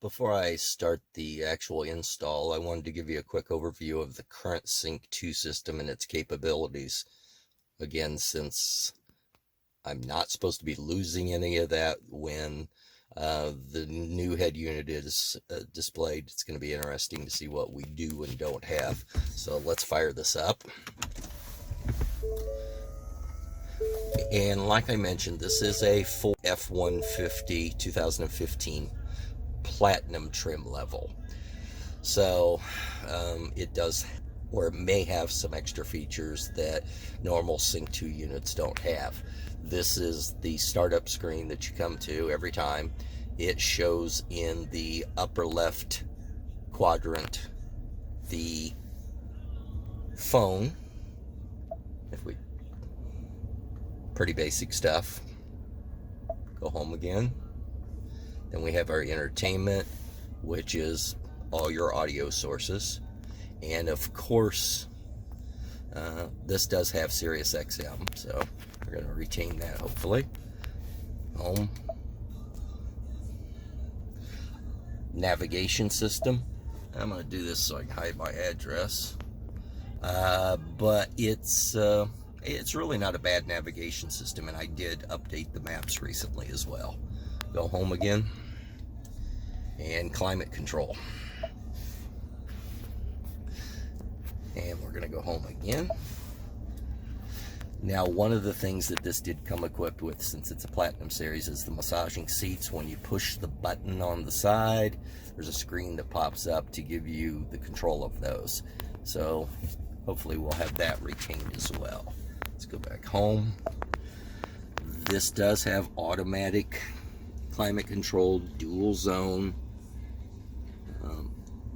Before I start the actual install, I wanted to give you a quick overview of the current Sync 2 system and its capabilities. Again, since I'm not supposed to be losing any of that when the new head unit is displayed, it's going to be interesting to see what we do and don't have. So let's fire this up. And like I mentioned, this is a Ford F150 2015 Platinum trim level. So it does, or it may have some extra features that normal Sync 2 units don't have. This is the startup screen that you come to every time. It shows in the upper left quadrant the phone. Pretty basic stuff. Go home again. Then we have our entertainment, which is all your audio sources. And of course, this does have Sirius XM, so we're going to retain that hopefully. Home. Navigation system. I'm going to do this so I can hide my address. But it's really not a bad navigation system, and I did update the maps recently as well. Go home again. And climate control. And we're going to go home again. Now, one of the things that this did come equipped with, since it's a Platinum series, is the massaging seats. When you push the button on the side, there's a screen that pops up to give you the control of those. So hopefully we'll have that retained as well. Let's go back home. This does have automatic climate control, dual zone.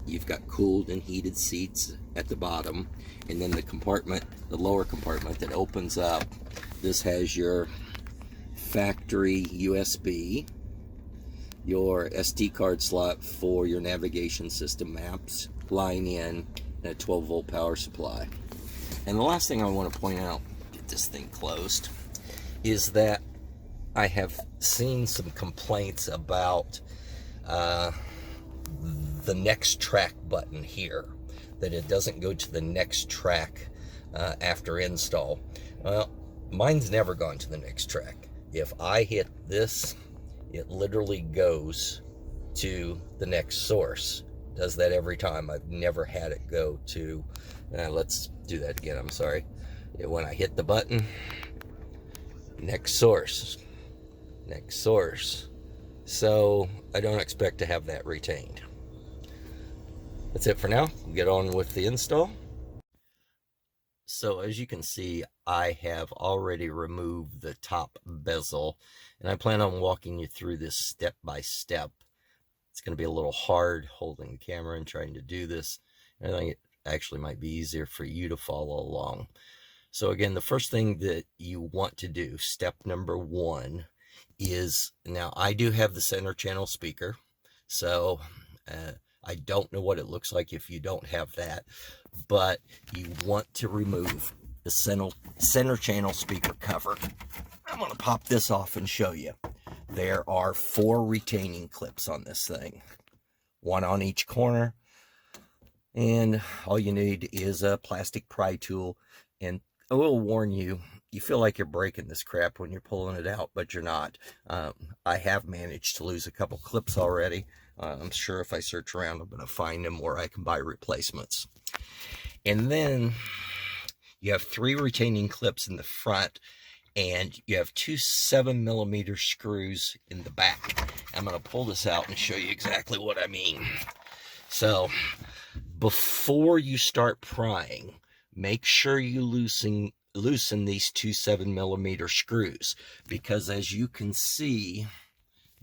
You've got cooled and heated seats at the bottom, and then the compartment, the lower compartment that opens up, this has your factory USB, your SD card slot for your navigation system maps, line in, and a 12-volt power supply. And the last thing I want to point out, get this thing closed, is that I have seen some complaints about the next track button here, that it doesn't go to the next track after install. Well, mine's never gone to the next track. If I hit this, it literally goes to the next source. Does that every time. I've never had it go to, let's do that again, I'm sorry. When I hit the button, next source, next source. So I don't expect to have that retained. That's it for now. We'll get on with the install. So as you can see, I have already removed the top bezel, and I plan on walking you through this step by step. It's going to be a little hard holding the camera and trying to do this. I think it actually might be easier for you to follow along. So again, the first thing that you want to do, step number one, is, now I do have the center channel speaker, so I don't know what it looks like if you don't have that, but you want to remove the center channel speaker cover. I'm going to pop this off and show you. There are 4 retaining clips on this thing, 1 on each corner, and all you need is a plastic pry tool. And I will warn you, you feel like you're breaking this crap when you're pulling it out, but you're not. I have managed to lose a couple clips already. I'm sure if I search around, I'm going to find them where I can buy replacements. And then you have 3 retaining clips in the front, and you have 2 7mm screws in the back. I'm going to pull this out and show you exactly what I mean. So before you start prying, make sure you loosen these 2 7mm screws, because as you can see,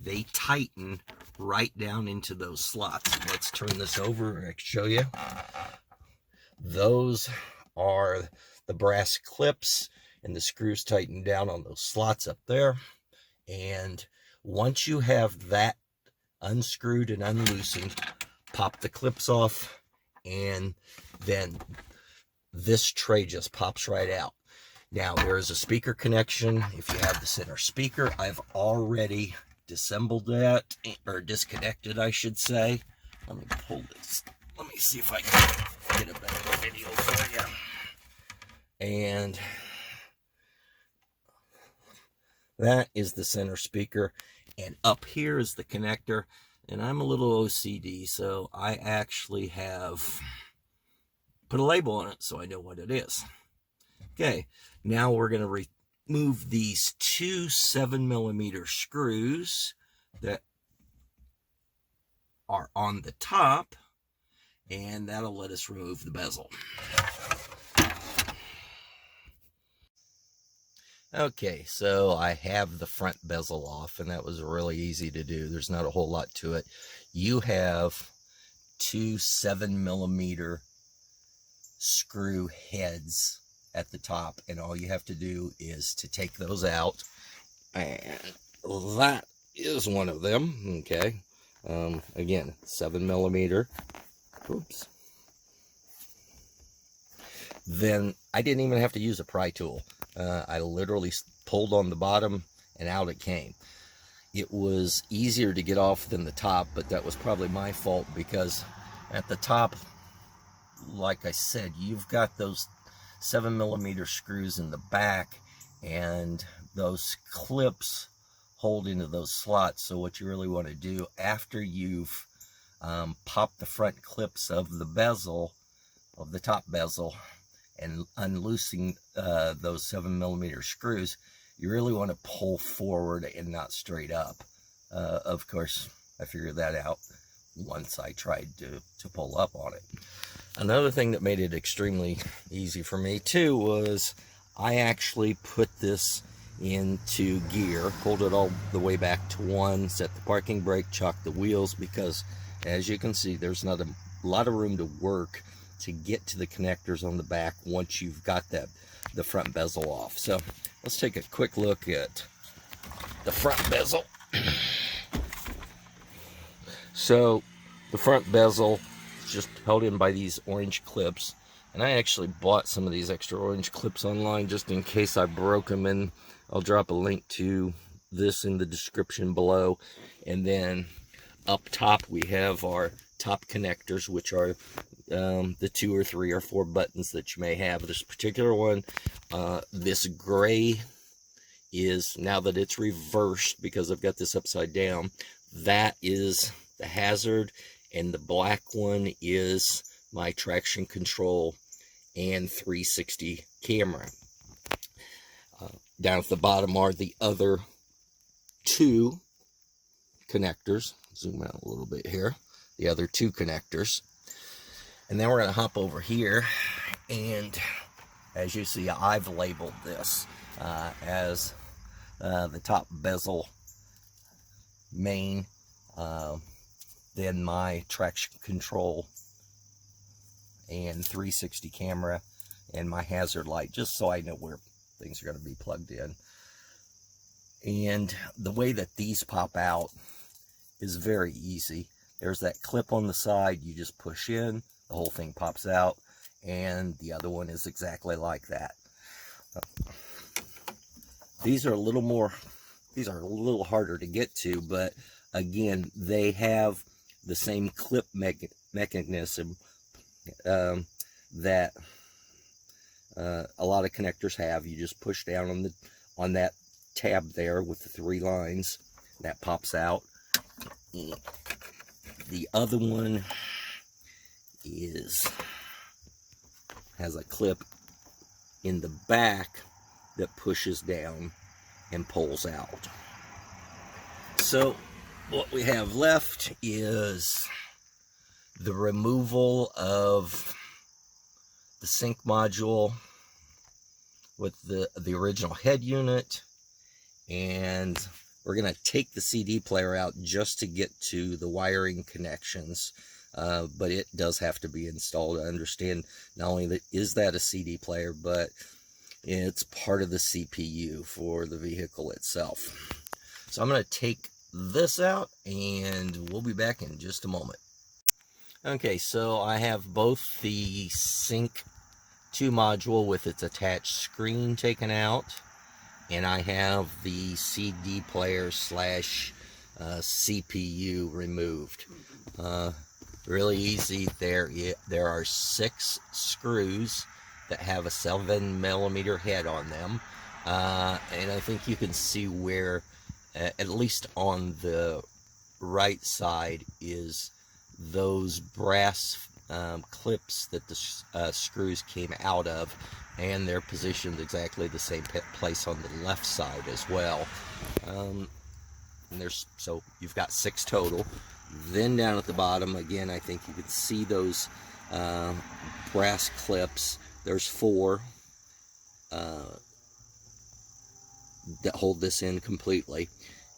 they tighten right down into those slots. Let's turn this over and I can show you. Those are the brass clips, and the screws tighten down on those slots up there. And once you have that unscrewed and unloosened, pop the clips off, and then this tray just pops right out. Now, there is a speaker connection if you have the center speaker. I've already disassembled that, or disconnected, I should say. Let me pull this. Let me see if I can get a better video for you. And that is the center speaker. And up here is the connector. And I'm a little OCD, so I actually have put a label on it so I know what it is. Okay, now we're going to remove these two 7mm screws that are on the top, and that'll let us remove the bezel. Okay, so I have the front bezel off, and that was really easy to do. There's not a whole lot to it. You have two 7mm screw heads at the top, and all you have to do is to take those out, and that is one of them. Okay, again, 7mm. Oops. Then I didn't even have to use a pry tool. I literally pulled on the bottom and out it came. It was easier to get off than the top, but that was probably my fault, because at the top, like I said, you've got those 7mm screws in the back, and those clips hold into those slots. So what you really want to do after you've popped the front clips of the bezel, of the top bezel, and unloosing those 7mm screws, you really want to pull forward and not straight up. Of course, I figured that out once I tried to pull up on it. Another thing that made it extremely easy for me too was I actually put this into gear, pulled it all the way back to 1, set the parking brake, chalked the wheels, because as you can see, there's not a lot of room to work to get to the connectors on the back once you've got the front bezel off. So let's take a quick look at the front bezel. So the front bezel is just held in by these orange clips, and I actually bought some of these extra orange clips online just in case I broke them, and I'll drop a link to this in the description below. And then up top we have our top connectors, which are the 2 or 3 or 4 buttons that you may have. This particular one, this gray is, now that it's reversed because I've got this upside down, that is the hazard, and the black one is my traction control and 360 camera. Down at the bottom are the other 2 connectors. Zoom out a little bit here. The other 2 connectors. And then we're going to hop over here, and as you see, I've labeled this as the top bezel main, then my traction control and 360 camera, and my hazard light, just so I know where things are going to be plugged in. And the way that these pop out is very easy. There's that clip on the side, you just push in, the whole thing pops out, and the other one is exactly like that. These are a little harder to get to, but again, they have the same clip mechanism that a lot of connectors have. You just push down on that tab there with the 3 lines, that pops out. The other one has a clip in the back that pushes down and pulls out. So what we have left is the removal of the sync module with the original head unit, and we're going to take the CD player out just to get to the wiring connections, but it does have to be installed. I understand not only is that a CD player, but it's part of the CPU for the vehicle itself. So I'm going to take this out, and we'll be back in just a moment. Okay, so I have both the Sync 2 module with its attached screen taken out, and I have the CD player slash CPU removed. Really easy. There are 6 screws that have a 7mm head on them, and I think you can see where, at least on the right side, is those brass clips that the screws came out of, and they're positioned exactly the same place on the left side as well. And so you've got 6 total. Then down at the bottom, again, I think you can see those brass clips. There's 4 that hold this in completely,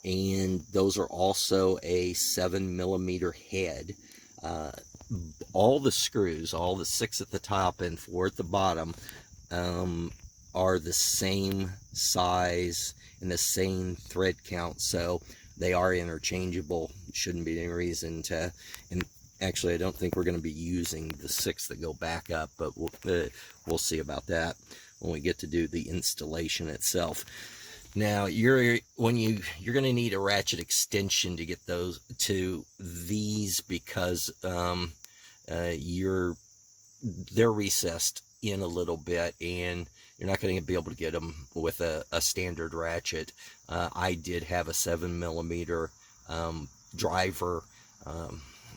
and those are also a 7mm head. All the screws, all the 6 at the top and 4 at the bottom, are the same size and the same thread count, so they are interchangeable. Shouldn't be any reason to, and actually I don't think we're going to be using the 6 that go back up, but we'll see about that when we get to do the installation itself. Now you're going to need a ratchet extension to get those to these, because they're recessed in a little bit, and you're not going to be able to get them with a standard ratchet. I did have a 7mm driver,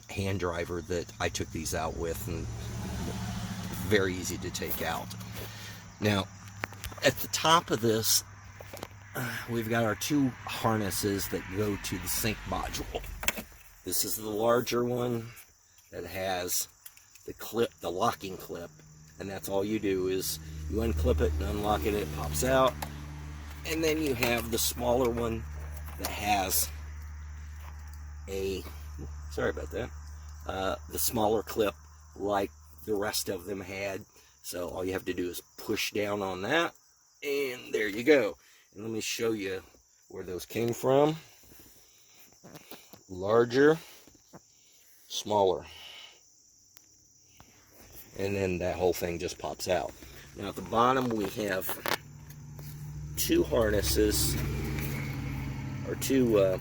hand driver, that I took these out with, and very easy to take out. Now at the top of this, we've got our 2 harnesses that go to the sync module. This is the larger one that has the clip, the locking clip, and that's all you do is you unclip it and unlock it, it pops out. And then you have the smaller one that has a, sorry about that, the smaller clip like the rest of them had. So all you have to do is push down on that, and there you go. And let me show you where those came from. Larger, smaller. And then that whole thing just pops out. Now at the bottom we have 2 harnesses, or 2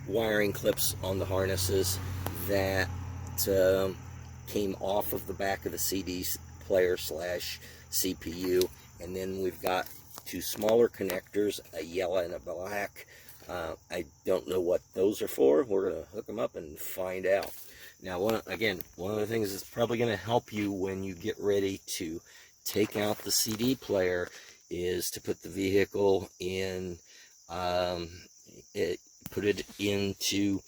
wiring clips on the harnesses that came off of the back of the CD player slash CPU. And then we've got 2 smaller connectors, a yellow and a black. I don't know what those are for. We're going to hook them up and find out. Now, one of the things that's probably going to help you when you get ready to take out the CD player is to put the vehicle in, put it into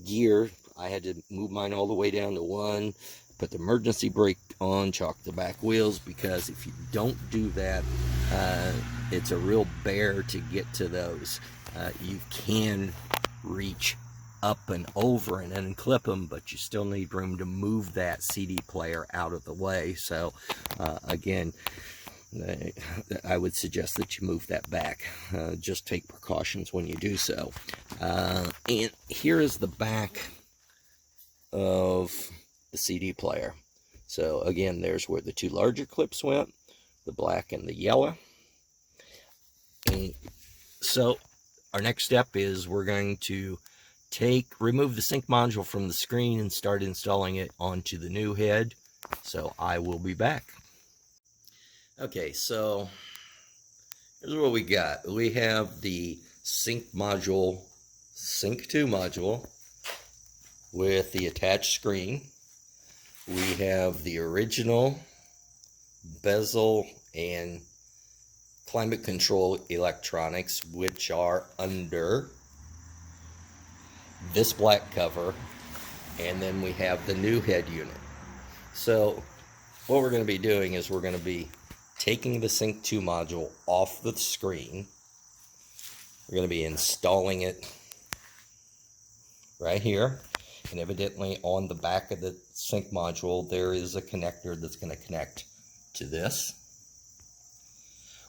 gear. I had to move mine all the way down to 1, put the emergency brake on, chalk the back wheels, because if you don't do that, it's a real bear to get to those. You can reach up and over and unclip them, but you still need room to move that CD player out of the way. So again, I would suggest that you move that back. Just take precautions when you do so. And here is the back of the CD player. So again, there's where the 2 larger clips went, the black and the yellow. And so our next step is we're going to remove the sync module from the screen and start installing it onto the new head. So I will be back. Okay, so here's what we got. We have the sync 2 module with the attached screen. We have the original bezel and climate control electronics, which are under this black cover, and then we have the new head unit. So what we're going to be doing is we're going to be taking the sync 2 module off the screen. We're going to be installing it right here, and evidently on the back of the sync module there is a connector that's going to connect to this.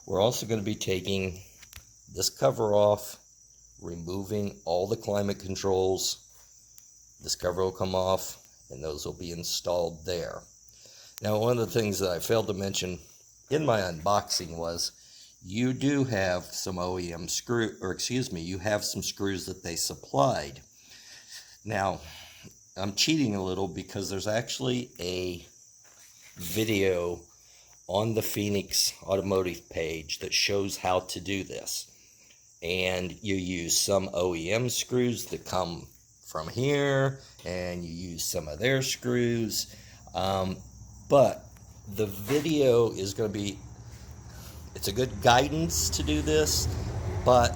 We're also going to be taking this cover off, removing all the climate controls. This cover will come off, and those will be installed there. Now, one of the things that I failed to mention in my unboxing was you do have some OEM screw, or excuse me, you have some screws that they supplied. Now, I'm cheating a little because there's actually a video on the Phoenix Automotive page that shows how to do this. And you use some OEM screws that come from here, and you use some of their screws. But the video is going to be, it's a good guidance to do this, but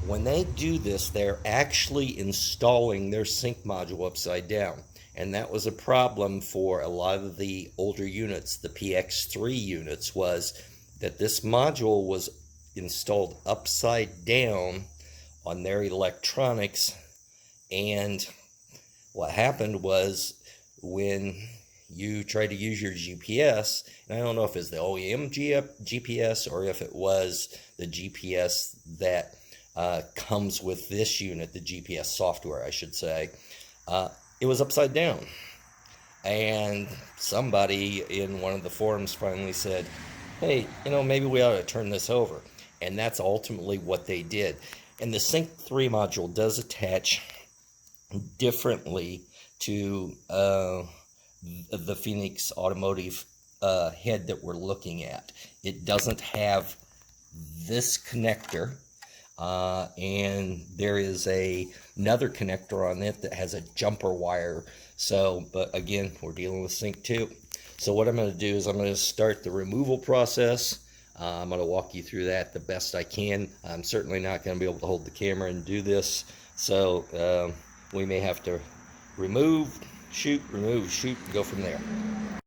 when they do this, they're actually installing their sync module upside down. And that was a problem for a lot of the older units, the PX3 units, was that this module was installed upside down on their electronics. And what happened was, when you try to use your GPS, and I don't know if it's the OEM GPS or if it was the GPS that comes with this unit, the GPS software, I should say, it was upside down. And somebody in one of the forums finally said, hey, maybe we ought to turn this over. And that's ultimately what they did. And the Sync 3 module does attach differently to the Phoenix Automotive head that we're looking at. It doesn't have this connector, and there is another connector on it that has a jumper wire. So, but again, we're dealing with Sync 2. So what I'm going to do is I'm going to start the removal process. I'm going to walk you through that the best I can. I'm certainly not going to be able to hold the camera and do this, so we may have to remove, shoot, and go from there.